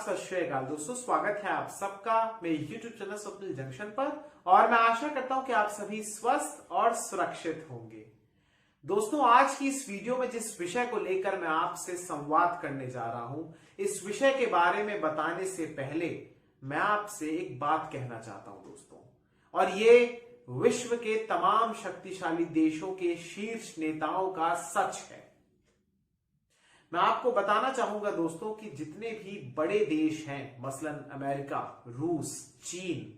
सत श्री अकाल दोस्तों, स्वागत है आप सबका मेरे YouTube चैनल स्वप्निल जंक्शन पर। और मैं आशा करता हूं कि आप सभी स्वस्थ और सुरक्षित होंगे। दोस्तों, आज की इस वीडियो में जिस विषय को लेकर मैं आपसे संवाद करने जा रहा हूं, इस विषय के बारे में बताने से पहले मैं आपसे एक बात कहना चाहता हूं दोस्तों, और ये विश्व के तमाम शक्तिशाली देशों के शीर्ष नेताओं का सच है। मैं आपको बताना चाहूंगा दोस्तों कि जितने भी बड़े देश हैं, मसलन अमेरिका, रूस, चीन,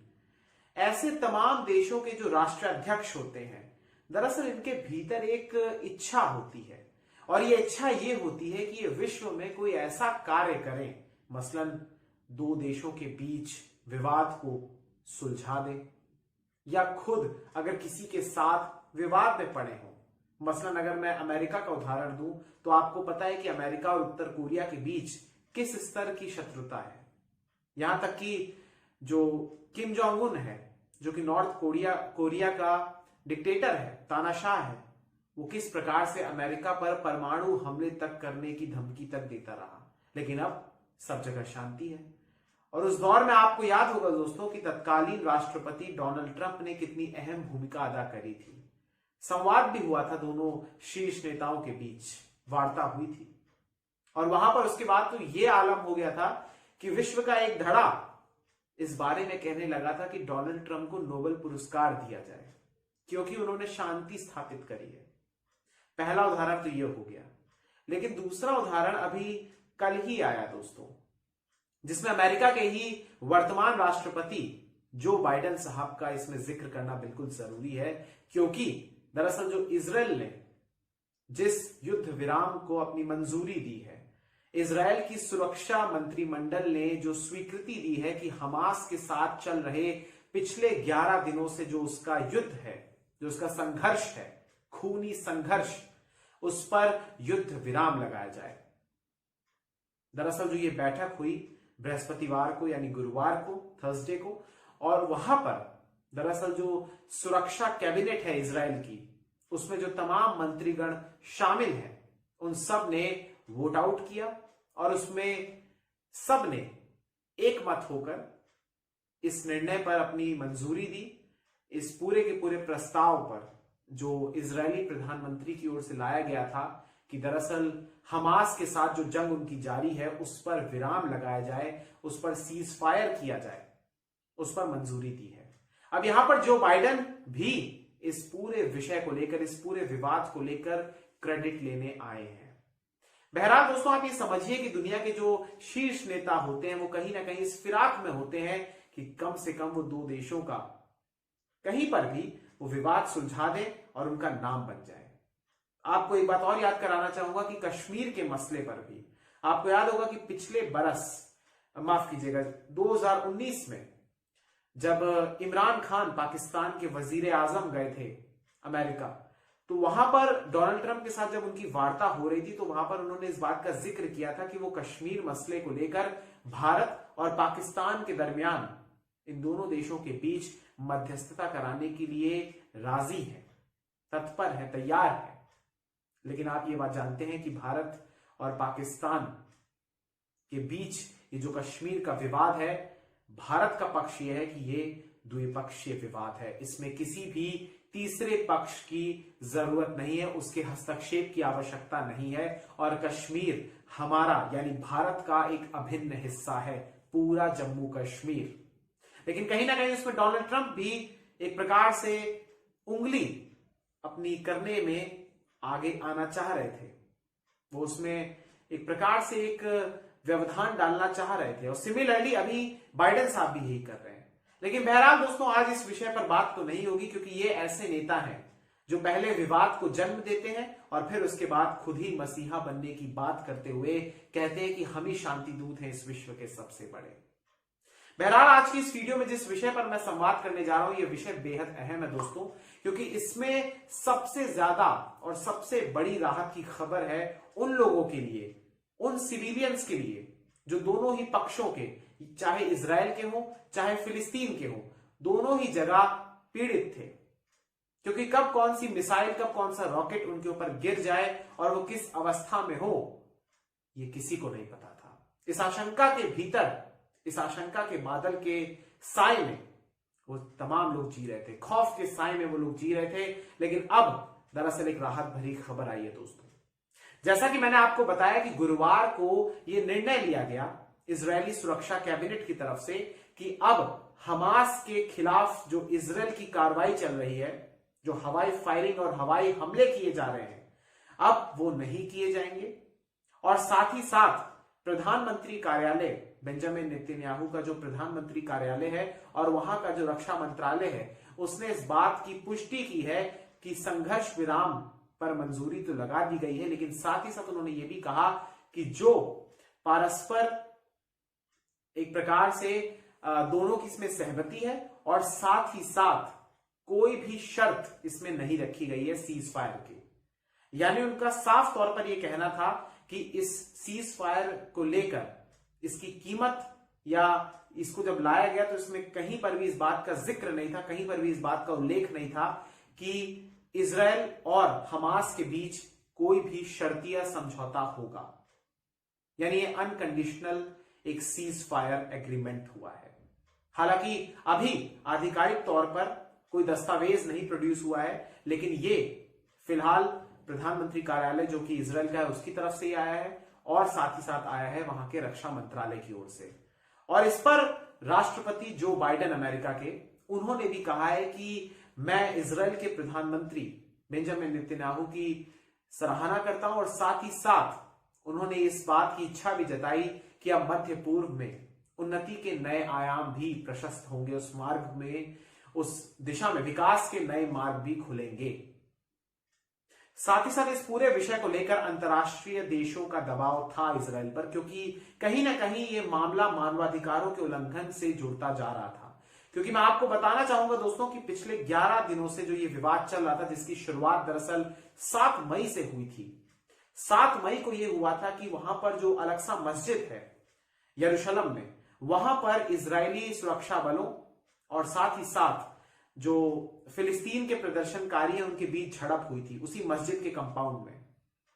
ऐसे तमाम देशों के जो राष्ट्राध्यक्ष होते हैं, दरअसल इनके भीतर एक इच्छा होती है, और ये इच्छा ये होती है कि ये विश्व में कोई ऐसा कार्य करें, मसलन दो देशों के बीच विवाद को सुलझा दें, या खुद अगर किसी के साथ विवाद में पड़े हों। मसलन अगर मैं अमेरिका का उदाहरण दूं तो आपको पता है कि अमेरिका और उत्तर कोरिया के बीच किस स्तर की शत्रुता है। यहां तक कि जो किम जोंग उन है, जो कि नॉर्थ कोरिया का डिक्टेटर है, तानाशाह है, वो किस प्रकार से अमेरिका पर परमाणु हमले तक करने की धमकी तक देता रहा। लेकिन अब सब जगह शांति है। और उस दौर में आपको याद होगा दोस्तों कि तत्कालीन राष्ट्रपति डोनाल्ड ट्रंप ने कितनी अहम भूमिका अदा करी थी। संवाद भी हुआ था, दोनों शीर्ष नेताओं के बीच वार्ता हुई थी, और वहां पर उसके बाद तो यह आलम हो गया था कि विश्व का एक धड़ा इस बारे में कहने लगा था कि डोनाल्ड ट्रंप को नोबेल पुरस्कार दिया जाए, क्योंकि उन्होंने शांति स्थापित करी है। पहला उदाहरण तो यह हो गया। लेकिन दूसरा उदाहरण अभी कल ही आया दोस्तों, जिसमें अमेरिका के ही वर्तमान राष्ट्रपति जो बाइडेन साहब का इसमें जिक्र करना बिल्कुल जरूरी है, क्योंकि दरअसल जो इजराइल ने जिस युद्ध विराम को अपनी मंजूरी दी है, इजराइल की सुरक्षा मंत्रिमंडल ने जो स्वीकृति दी है कि हमास के साथ चल रहे पिछले 11 दिनों से जो उसका युद्ध है, जो उसका संघर्ष है, खूनी संघर्ष, उस पर युद्ध विराम लगाया जाए। दरअसल जो ये बैठक हुई बृहस्पतिवार को, यानी गुरुवार को, थर्सडे को, और वहां पर दरअसल जो सुरक्षा कैबिनेट है इजराइल की, उसमें जो तमाम मंत्रीगण शामिल हैं, उन सब ने वोट आउट किया, और उसमें सब ने एक मत होकर इस निर्णय पर अपनी मंजूरी दी। इस पूरे के पूरे प्रस्ताव पर जो इजरायली प्रधानमंत्री की ओर से लाया गया था कि दरअसल हमास के साथ जो जंग उनकी जारी है उस पर विराम लगाया जाए, उस पर सीज फायर किया जाए, उस पर मंजूरी दी है। अब यहां पर जो बाइडेन भी इस पूरे विषय को लेकर, इस पूरे विवाद को लेकर क्रेडिट लेने आए हैं। बहरहाल दोस्तों, आप ये समझिए कि दुनिया के जो शीर्ष नेता होते हैं वो कहीं ना कहीं इस फिराक में होते हैं कि कम से कम वो दो देशों का कहीं पर भी वो विवाद सुलझा दें और उनका नाम बन जाए। आपको एक बात और याद कराना चाहूंगा कि कश्मीर के मसले पर भी आपको याद होगा कि पिछले बरस, माफ कीजिएगा, 2019 में जब इमरान खान पाकिस्तान के वजीर आजम गए थे अमेरिका, तो वहां पर डोनाल्ड ट्रंप के साथ जब उनकी वार्ता हो रही थी तो वहां पर उन्होंने इस बात का जिक्र किया था कि वो कश्मीर मसले को लेकर भारत और पाकिस्तान के दरमियान, इन दोनों देशों के बीच मध्यस्थता कराने के लिए राजी है, तत्पर है, तैयार है। लेकिन आप ये बात जानते हैं कि भारत और पाकिस्तान के बीच ये जो कश्मीर का विवाद है, भारत का पक्ष यह है कि ये द्विपक्षीय विवाद है, इसमें किसी भी तीसरे पक्ष की जरूरत नहीं है, उसके हस्तक्षेप की आवश्यकता नहीं है, और कश्मीर हमारा यानी भारत का एक अभिन्न हिस्सा है, पूरा जम्मू कश्मीर। लेकिन कहीं ना कहीं उसमें डोनाल्ड ट्रंप भी एक प्रकार से उंगली अपनी करने में आगे आना चाह रहे थे। वो उसमें एक प्रकार से एक व्यवधान डालना चाह रहे थे, और सिमिलरली अभी बाइडेन साहब भी यही कर रहे हैं। लेकिन बहरहाल दोस्तों, आज इस विषय पर बात तो नहीं होगी, क्योंकि ये ऐसे नेता हैं जो पहले विवाद को जन्म देते हैं और फिर उसके बाद खुद ही मसीहा बनने की बात करते हुए कहते हैं कि हम ही शांति दूत हैं इस विश्व के सबसे बड़े। बहरहाल आज की इस वीडियो में जिस विषय पर मैं संवाद करने जा रहा हूं, यह विषय बेहद अहम है दोस्तों, क्योंकि इसमें सबसे ज्यादा और सबसे बड़ी राहत की खबर है उन लोगों के लिए, उन सिविलियंस के लिए जो दोनों ही पक्षों के, चाहे इजराइल के हो चाहे फिलिस्तीन के हो, दोनों ही जगह पीड़ित थे। क्योंकि कब कौन सी मिसाइल, कब कौन सा रॉकेट उनके ऊपर गिर जाए और वो किस अवस्था में हो, ये किसी को नहीं पता था। इस आशंका के भीतर, इस आशंका के बादल के साए में वो तमाम लोग जी रहे थे, खौफ के साए में वो लोग जी रहे थे। लेकिन अब दरअसल एक राहत भरी खबर आई है दोस्तों। जैसा कि मैंने आपको बताया कि गुरुवार को यह निर्णय लिया गया इजरायली सुरक्षा कैबिनेट की तरफ से कि अब हमास के खिलाफ जो इजरायल की कार्रवाई चल रही है, जो हवाई फायरिंग और हवाई हमले किए जा रहे हैं, अब वो नहीं किए जाएंगे। और साथ ही साथ प्रधानमंत्री कार्यालय, बेंजामिन नेतन्याहू का जो प्रधानमंत्री कार्यालय है और वहां का जो रक्षा मंत्रालय है, उसने इस बात की पुष्टि की है कि संघर्ष विराम पर मंजूरी तो लगा दी गई है, लेकिन साथ ही साथ उन्होंने ये भी कहा कि जो परस्पर एक प्रकार से दोनों की इसमें सहमति है और साथ ही साथ कोई भी शर्त इसमें नहीं रखी गई है सीज फायर की। यानी उनका साफ तौर पर यह कहना था कि इस सीज फायर को लेकर इसकी कीमत या इसको जब लाया गया तो इसमें कहीं पर भी इस बात का जिक्र नहीं था, कहीं पर भी इस बात का उल्लेख नहीं था कि इजरायल और हमास के बीच कोई भी शर्तिया समझौता होगा। यानी ये अनकंडीशनल एक सीज फायर एग्रीमेंट हुआ है। हालांकि अभी आधिकारिक तौर पर कोई दस्तावेज नहीं प्रोड्यूस हुआ है, लेकिन ये फिलहाल प्रधानमंत्री कार्यालय जो कि इजरायल का है उसकी तरफ से ही आया है और साथ ही साथ आया है वहां के रक्षा मंत्रालय की ओर से। और इस पर राष्ट्रपति जो बाइडेन अमेरिका के, उन्होंने भी कहा है कि मैं इजरायल के प्रधानमंत्री बेंजामिन नेतन्याहू की सराहना करता हूं और साथ ही साथ उन्होंने इस बात की इच्छा भी जताई कि अब मध्य पूर्व में उन्नति के नए आयाम भी प्रशस्त होंगे, उस मार्ग में, उस दिशा में विकास के नए मार्ग भी खुलेंगे। साथ ही साथ इस पूरे विषय को लेकर अंतर्राष्ट्रीय देशों का दबाव था इजरायल पर, क्योंकि कहीं ना कहीं ये मामला मानवाधिकारों के उल्लंघन से जुड़ता जा रहा था। क्योंकि मैं आपको बताना चाहूंगा दोस्तों कि पिछले 11 दिनों से जो ये विवाद चल रहा था, जिसकी शुरुआत दरअसल 7 मई से हुई थी। 7 मई को यह हुआ था कि वहां पर जो अल-अक्सा मस्जिद है यरूशलेम में, वहां पर इजरायली सुरक्षा बलों और साथ ही साथ जो फिलिस्तीन के प्रदर्शनकारी हैं उनके बीच झड़प हुई थी उसी मस्जिद के कंपाउंड में,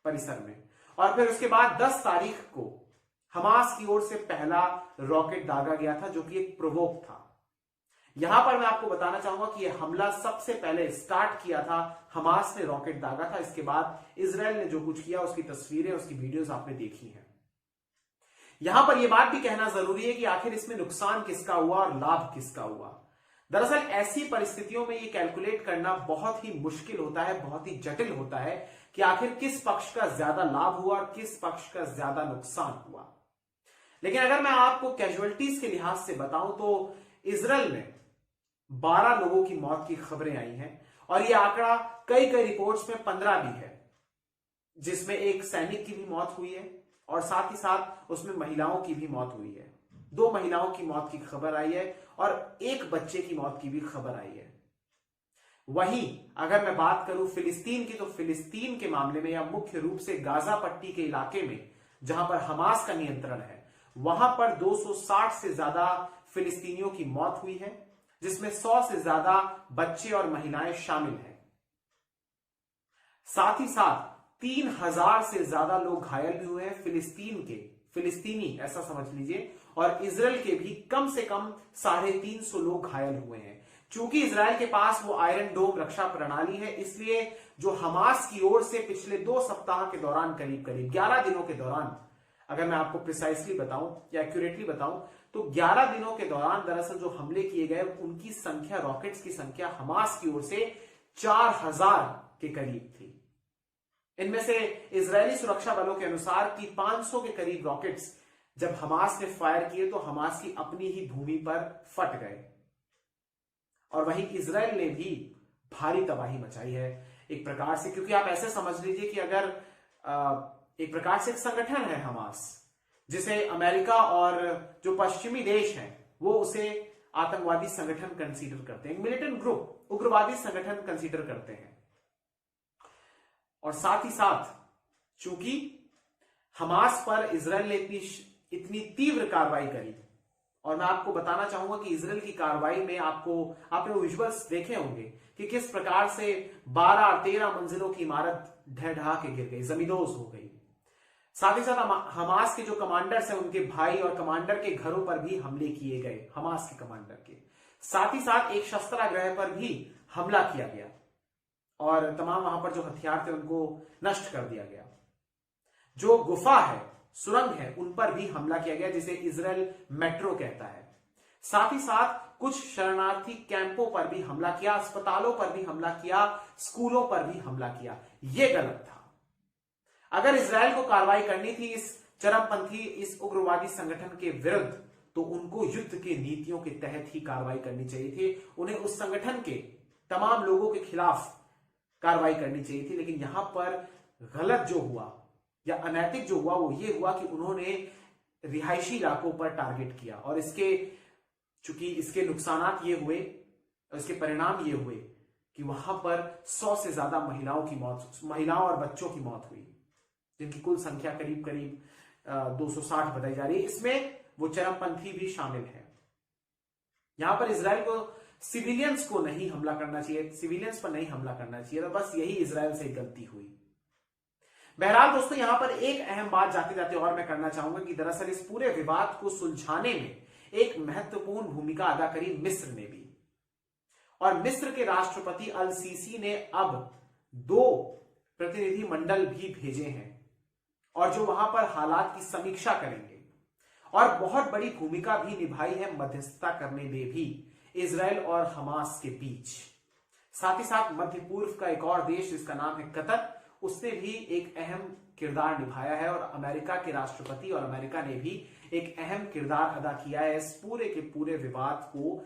परिसर में। और फिर उसके बाद 10 तारीख को हमास की ओर से पहला रॉकेट दागा गया था, जो कि एक प्रोवोक था। यहां पर मैं आपको बताना चाहूंगा कि यह हमला सबसे पहले स्टार्ट किया था हमास ने, रॉकेट दागा था। इसके बाद इजरायल ने जो कुछ किया उसकी तस्वीरें, उसकी वीडियोस आपने देखी हैं। यहां पर यह बात भी कहना जरूरी है कि आखिर इसमें नुकसान किसका हुआ और लाभ किसका हुआ। दरअसल ऐसी परिस्थितियों में यह कैलकुलेट करना बहुत ही मुश्किल होता है, बहुत ही जटिल होता है कि आखिर किस पक्ष का ज्यादा लाभ हुआ और किस पक्ष का ज्यादा नुकसान हुआ। लेकिन अगर मैं आपको कैजुअलिटीज के लिहाज से बताऊं तो इजरायल में 12 लोगों की मौत की खबरें आई हैं और यह आंकड़ा कई रिपोर्ट्स में 15 भी है, जिसमें एक सैनिक की भी मौत हुई है और साथ ही साथ उसमें महिलाओं की भी मौत हुई है। 2 महिलाओं की मौत की खबर आई है और 1 बच्चे की मौत की भी खबर आई है। वहीं अगर मैं बात करूं फिलिस्तीन की, तो फिलिस्तीन के मामले में या मुख्य रूप से गाजा पट्टी के इलाके में जहां पर हमास का नियंत्रण है, वहां पर 260 से ज्यादा फिलिस्तीनियों की मौत हुई है, जिसमें 100 से ज्यादा बच्चे और महिलाएं शामिल हैं। साथ ही साथ 3000 से ज्यादा लोग घायल भी हुए हैं, फिलिस्तीनी ऐसा समझ लीजिए, और इजरायल के भी कम से कम 350 लोग घायल हुए हैं। चूंकि इजरायल के पास वो आयरन डोम रक्षा प्रणाली है, इसलिए जो हमास की ओर से पिछले 2 सप्ताह के दौरान, करीब 11 दिनों के दौरान, अगर मैं आपको प्रिसाइसली बताऊं या एक्यूरेटली बताऊं, तो 11 दिनों के दौरान दरअसल जो हमले किए गए उनकी संख्या, रॉकेट्स की संख्या हमास की ओर से 4000 के करीब थी। इनमें से इजरायली सुरक्षा बलों के अनुसार कि 500 के करीब रॉकेट्स जब हमास ने फायर किए तो हमास की अपनी ही भूमि पर फट गए। और वहीं इजरायल ने भी भारी तबाही मचाई है एक प्रकार से, क्योंकि आप ऐसे समझ लीजिए कि अगर एक प्रकार से एक संगठन है हमास, जिसे अमेरिका और जो पश्चिमी देश हैं वो उसे आतंकवादी संगठन कंसीडर करते हैं, मिलिटेंट ग्रुप, उग्रवादी संगठन कंसीडर करते हैं। और साथ ही साथ चूंकि हमास पर इजरायल ने इतनी तीव्र कार्रवाई करी, और मैं आपको बताना चाहूंगा कि इजरायल की कार्रवाई में आपने विजुअल्स देखे होंगे कि किस प्रकार से 12-13 मंजिलों की इमारत ढह ढहा के गिर गई, जमींदोज हो गई। साथ ही साथ हमास के जो कमांडर्स हैं उनके भाई और कमांडर के घरों पर भी हमले किए गए, हमास के कमांडर के। साथ ही साथ एक शस्त्रागार पर भी हमला किया गया और तमाम वहां पर जो हथियार थे उनको नष्ट कर दिया गया। जो गुफा है, सुरंग है, उन पर भी हमला किया गया, जिसे इजराइल मेट्रो कहता है। साथ ही साथ कुछ शरणार्थी कैंपों पर भी हमला किया, अस्पतालों पर भी हमला किया, स्कूलों पर भी हमला किया। यह गलत था। अगर इजराइल को कार्रवाई करनी थी इस चरमपंथी, इस उग्रवादी संगठन के विरुद्ध, तो उनको युद्ध के नीतियों के तहत ही कार्रवाई करनी चाहिए थी। उन्हें उस संगठन के तमाम लोगों के खिलाफ कार्रवाई करनी चाहिए थी। लेकिन यहां पर गलत जो हुआ या अनैतिक जो हुआ वो ये हुआ कि उन्होंने रिहायशी इलाकों पर टारगेट किया और चूंकि इसके नुकसानात ये हुए और इसके परिणाम ये हुए कि वहां पर 100 से ज्यादा महिलाओं और बच्चों की मौत हुई, जिनकी कुल संख्या करीब करीब 260 बताई जा रही है। इसमें वो चरमपंथी भी शामिल है। यहां पर इजराइल को सिविलियंस को नहीं हमला करना चाहिए, सिविलियंस पर नहीं हमला करना चाहिए था। बस यही इजराइल से गलती हुई। बहरहाल दोस्तों, यहां पर एक अहम बात जाते जाते और मैं करना चाहूंगा कि दरअसल इस पूरे विवाद को सुलझाने में एक महत्वपूर्ण भूमिका अदा करी मिस्र ने भी। और मिस्र के राष्ट्रपति अल सीसी ने अब 2 प्रतिनिधि मंडल भी भेजे हैं और जो वहां पर हालात की समीक्षा करेंगे और बहुत बड़ी भूमिका भी निभाई है मध्यस्थता करने में भी इजराइल और हमास के बीच। साथ ही साथ मध्य पूर्व का एक और देश जिसका नाम है कतर, उसने भी एक अहम किरदार निभाया है और अमेरिका के राष्ट्रपति और अमेरिका ने भी एक अहम किरदार अदा किया है इस पूरे के पूरे विवाद को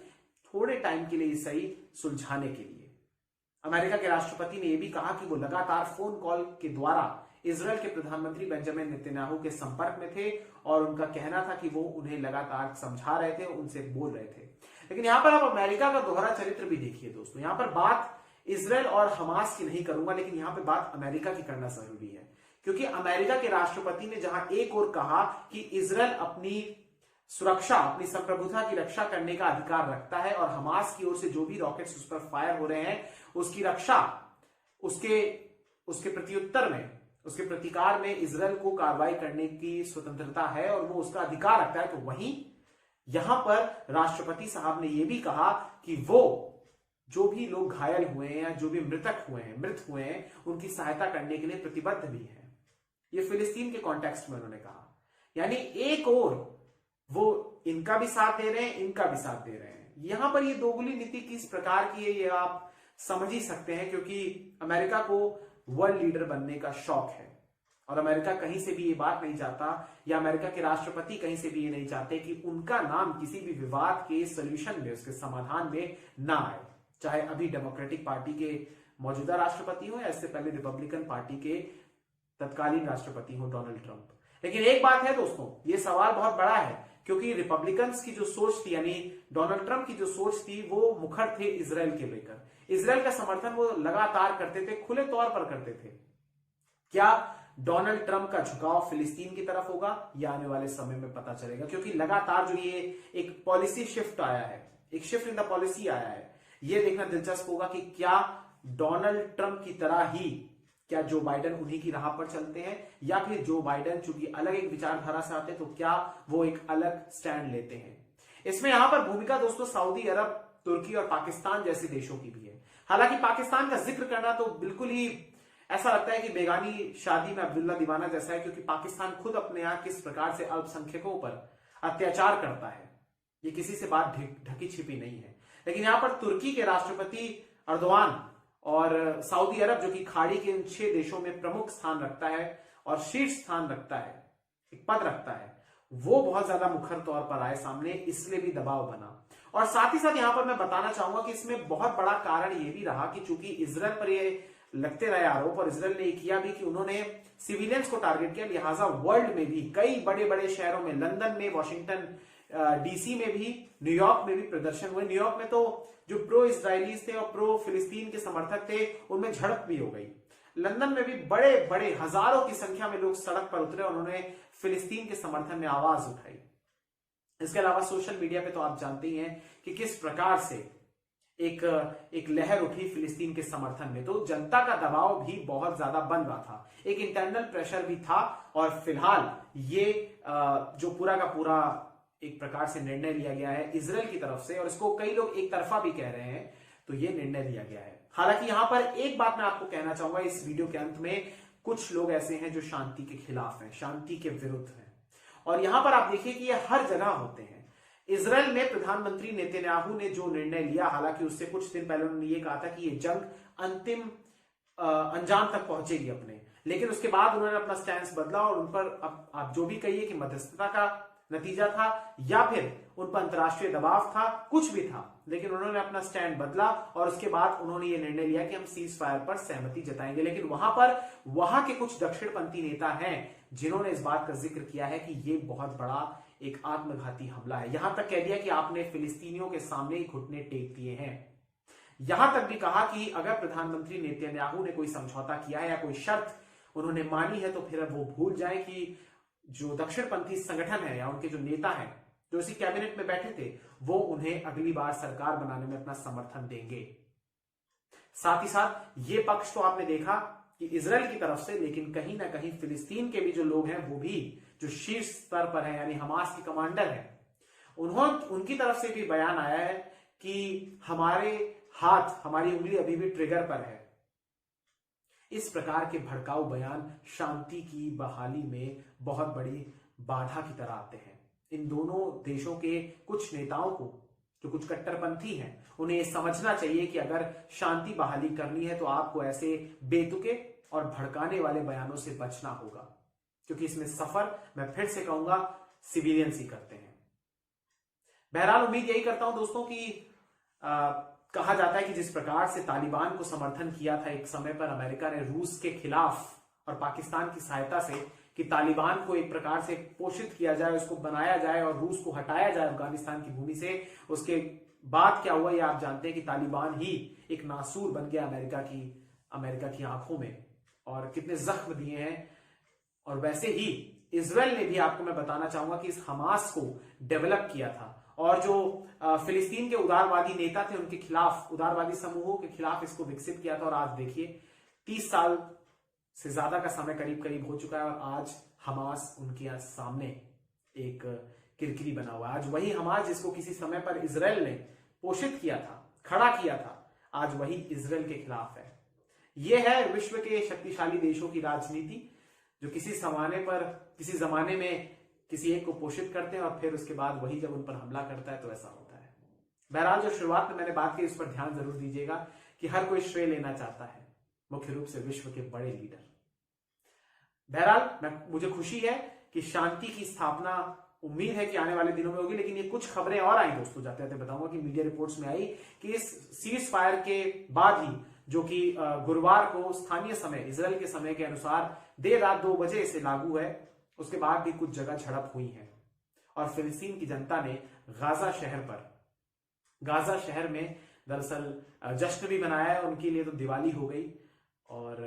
थोड़े टाइम के लिए सही सुलझाने के लिए। अमेरिका के राष्ट्रपति ने यह भी कहा कि वो लगातार फोन कॉल के द्वारा इजराइल के प्रधानमंत्री बेंजामिन नेतन्याहू के संपर्क में थे और उनका कहना था कि वो उन्हें लगातार समझा रहे थे, उनसे बोल रहे थे। लेकिन यहां पर आप अमेरिका का दोहरा चरित्र भी देखिए दोस्तों। यहां पर बात इजराइल और हमास की नहीं करूंगा, लेकिन यहां पर बात अमेरिका की करना जरूरी है, क्योंकि अमेरिका के राष्ट्रपति ने जहां एक ओर कहा कि इजराइल अपनी सुरक्षा, अपनी संप्रभुता की रक्षा करने का अधिकार रखता है और हमास की ओर से जो भी रॉकेट्स उस पर फायर हो रहे हैं उसकी रक्षा, उसके प्रत्युत्तर में, उसके प्रतिकार में इजराइल को कार्रवाई करने की स्वतंत्रता है और वो उसका अधिकार रखता है, तो वहीं यहां पर राष्ट्रपति साहब ने यह भी कहा कि वो जो भी लोग घायल हुए हैं या जो भी मृत हुए हैं उनकी सहायता करने के लिए प्रतिबद्ध भी है। ये फिलिस्तीन के कॉन्टेक्स्ट में उन्होंने कहा। यानी एक और वो इनका भी साथ दे रहे हैं, इनका भी साथ दे रहे हैं। यहां पर ये दोगुली नीति किस प्रकार की है ये आप समझ ही सकते हैं, क्योंकि अमेरिका को वर्ल्ड लीडर बनने का शौक है और अमेरिका कहीं से भी ये बात नहीं चाहता या अमेरिका के राष्ट्रपति कहीं से भी ये नहीं चाहते कि उनका नाम किसी भी विवाद के सॉल्यूशन में, उसके समाधान में ना आए, चाहे अभी डेमोक्रेटिक पार्टी के मौजूदा राष्ट्रपति हो या इससे पहले रिपब्लिकन पार्टी के तत्कालीन राष्ट्रपति हो डोनाल्ड ट्रंप। लेकिन एक बात है दोस्तों, ये सवाल बहुत बड़ा है, क्योंकि रिपब्लिकन्स की जो सोच थी, यानी डोनाल्ड ट्रंप की जो सोच थी, वो मुखर थे इजराइल के लेकर। इजराइल का समर्थन वो लगातार करते थे, खुले तौर पर करते थे। क्या डोनाल्ड ट्रंप का झुकाव फिलिस्तीन की तरफ होगा? यह आने वाले समय में पता चलेगा, क्योंकि लगातार जो ये एक पॉलिसी शिफ्ट आया है, एक शिफ्ट इन द पॉलिसी आया है, यह देखना दिलचस्प होगा कि क्या डोनाल्ड ट्रंप की तरह ही क्या जो बाइडेन उन्हीं की राह पर चलते हैं, या फिर जो बाइडेन चूंकि अलग एक विचारधारा से आते हैं तो क्या वो एक अलग स्टैंड लेते हैं। इसमें यहां पर भूमिका दोस्तों सऊदी अरब, तुर्की और पाकिस्तान जैसे देशों की भी है। हालांकि पाकिस्तान का जिक्र करना तो बिल्कुल ही ऐसा लगता है कि बेगानी शादी में अब्दुल्ला दीवाना जैसा है, क्योंकि पाकिस्तान खुद अपने यहां किस प्रकार से अल्पसंख्यकों पर अत्याचार करता है, ये किसी से बात ढकी छिपी नहीं है। लेकिन यहां पर तुर्की के राष्ट्रपति अर्दोआन और सऊदी अरब, जो कि खाड़ी के इन 6 देशों में प्रमुख स्थान रखता है और शीर्ष स्थान रखता है, एक पद रखता है, वो बहुत ज्यादा मुखर तौर पर आए सामने, इसलिए भी दबाव बना। और साथ ही साथ यहां पर मैं बताना चाहूंगा कि इसमें बहुत बड़ा कारण यह भी रहा कि चूंकि इजराइल पर ये लगते रहे आरोप और इजराइल ने किया भी कि उन्होंने सिविलियंस को टारगेट किया, लिहाजा वर्ल्ड में भी कई बड़े बड़े शहरों में, लंदन में, वॉशिंगटन डीसी में भी, न्यूयॉर्क में भी प्रदर्शन हुए। न्यूयॉर्क में तो जो प्रो इजरायलीज थे और प्रो फिलिस्तीन के समर्थक थे उनमें झड़प भी हो गई। लंदन में भी बड़े बड़े हजारों की संख्या में लोग सड़क पर उतरे और उन्होंने फिलिस्तीन के समर्थन में आवाज उठाई। इसके अलावा सोशल मीडिया पे तो आप जानते ही हैं कि किस प्रकार से एक लहर उठी फिलिस्तीन के समर्थन में, तो जनता का दबाव भी बहुत ज्यादा बन रहा था, एक इंटरनल प्रेशर भी था। और फिलहाल ये जो पूरा का पूरा एक प्रकार से निर्णय लिया गया है इजराइल की तरफ से, और इसको कई लोग एक तरफा भी कह रहे हैं, तो ये निर्णय लिया गया है। हालांकि यहां पर एक बात मैं आपको कहना चाहूंगा इस वीडियो के अंत में, कुछ लोग ऐसे हैं जो शांति के खिलाफ हैं, शांति के विरुद्ध हैं, और यहां पर आप देखिए कि ये हर जगह होते हैं। इजराइल में प्रधानमंत्री नेतन्याहू ने जो निर्णय लिया, हालांकि उससे कुछ दिन पहले उन्होंने ये कहा था कि ये जंग अंतिम अंजाम तक पहुंचेगी अपने, लेकिन उसके बाद उन्होंने अपना स्टैंड बदला और उन पर आप जो भी कहिए कि मध्यस्थता का नतीजा था या फिर उन पर अंतर्राष्ट्रीय दबाव था, कुछ भी था, लेकिन उन्होंने अपना स्टैंड बदला और उसके बाद उन्होंने ये निर्णय लिया कि हम सीज फायर पर सहमति जताएंगे। लेकिन वहां के कुछ दक्षिणपंथी नेता हैं जिन्होंने इस बात का जिक्र किया है कि ये बहुत बड़ा एक आत्मघाती हमला है, यहां तक कह दिया कि आपने फिलिस्तीनियों के सामने ही घुटने टेक दिए हैं। यहां तक भी कहा कि अगर प्रधानमंत्री नेतन्याहू ने कोई समझौता किया है या कोई शर्त उन्होंने मानी है तो फिर वो भूल जाए कि जो दक्षिणपंथी संगठन है या उनके जो नेता हैं जो इसी कैबिनेट में बैठे थे, वो उन्हें अगली बार सरकार बनाने में अपना समर्थन देंगे। साथ ही साथ ये पक्ष तो आपने देखा कि इजराइल की तरफ से, लेकिन कहीं ना कहीं फिलिस्तीन के भी जो लोग हैं वो भी जो शीर्ष स्तर पर है यानी हमास के कमांडर हैं, उनकी तरफ से भी बयान आया है कि हमारे हाथ, हमारी उंगली अभी भी ट्रिगर पर है। इस प्रकार के भड़काऊ बयान शांति की बहाली में बहुत बड़ी बाधा की तरह आते हैं। इन दोनों देशों के कुछ नेताओं को, जो कुछ कट्टरपंथी हैं, उन्हें यह समझना चाहिए कि अगर शांति बहाली करनी है तो आपको ऐसे बेतुके और भड़काने वाले बयानों से बचना होगा, क्योंकि इसमें सफर, मैं फिर से कहूंगा, सिविलियंस ही करते हैं। बहरहाल उम्मीद यही करता हूं दोस्तों कि कहा जाता है कि जिस प्रकार से तालिबान को समर्थन किया था एक समय पर अमेरिका ने रूस के खिलाफ और पाकिस्तान की सहायता से, कि तालिबान को एक प्रकार से पोषित किया जाए, उसको बनाया जाए और रूस को हटाया जाए अफगानिस्तान की भूमि से, उसके बाद क्या हुआ ये आप जानते हैं कि तालिबान ही एक नासूर बन गया अमेरिका की आंखों में, और कितने जख्म दिए हैं। और वैसे ही इजराइल ने भी, आपको मैं बताना चाहूंगा कि इस हमास को डेवलप किया था, और जो फिलिस्तीन के उदारवादी नेता थे उनके खिलाफ, उदारवादी समूहों के खिलाफ इसको विकसित किया था। और आज देखिए 30 साल से ज्यादा का समय करीब करीब हो चुका है और आज हमास उनके सामने एक किरकिरी बना हुआ है। आज वही हमास जिसको किसी समय पर इजराइल ने पोषित किया था, खड़ा किया था, आज वही इजराइल के खिलाफ है। यह है विश्व के शक्तिशाली देशों की राजनीति, जो किसी जमाने में किसी एक को पोषित करते हैं और फिर उसके बाद वही जब उन पर हमला करता है तो ऐसा होता है। बहरहाल जो शुरुआत में मैंने बात की उस पर ध्यान जरूर दीजिएगा कि हर कोई श्रेय लेना चाहता है, मुख्य रूप से विश्व के बड़े लीडर। बहरहाल मुझे खुशी है कि शांति की स्थापना उम्मीद है कि आने वाले दिनों में होगी, लेकिन ये कुछ खबरें और आई दोस्तों, जाते जाते बताऊंगा कि मीडिया रिपोर्ट्स में आई कि इस सीज फायर के बाद ही, जो कि गुरुवार को स्थानीय समय, इजराइल के समय के अनुसार देर रात 2 बजे से लागू है, उसके बाद भी कुछ जगह झड़प हुई है। और फिलिस्तीन की जनता ने गाजा शहर में दरअसल जश्न भी मनाया है, उनके लिए तो दिवाली हो गई, और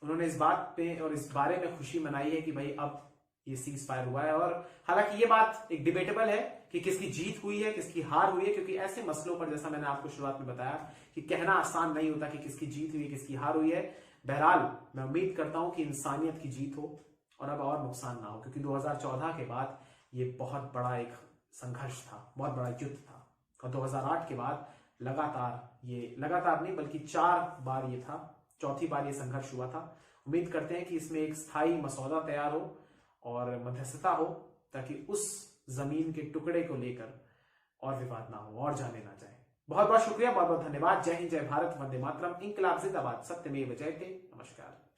उन्होंने इस बात पे और इस बारे में खुशी मनाई है कि भाई अब ये सीज फायर हुआ है। और हालांकि ये बात एक डिबेटेबल है कि किसकी जीत हुई है, किसकी हार हुई है, क्योंकि ऐसे मसलों पर, जैसा मैंने आपको शुरुआत में बताया, कि कहना आसान नहीं होता कि किसकी जीत हुई है, किसकी हार हुई है। बहरहाल मैं उम्मीद करता हूं कि इंसानियत की जीत हो और अब और नुकसान ना हो, क्योंकि 2014 के बाद ये बहुत बड़ा एक संघर्ष था, बहुत बड़ा युद्ध था, और 2008 के बाद लगातार नहीं बल्कि 4 बार ये था, चौथी बार ये संघर्ष हुआ था। उम्मीद करते हैं कि इसमें एक स्थायी मसौदा तैयार हो और मध्यस्थता हो, ताकि उस जमीन के टुकड़े को लेकर और विवाद ना हो और जाने ना जाए। बहुत बहुत शुक्रिया, बहुत बहुत धन्यवाद। जय हिंद, जय भारत, वंदे मातरम, इंकलाब जिंदाबाद, सत्यमेव जयते। नमस्कार।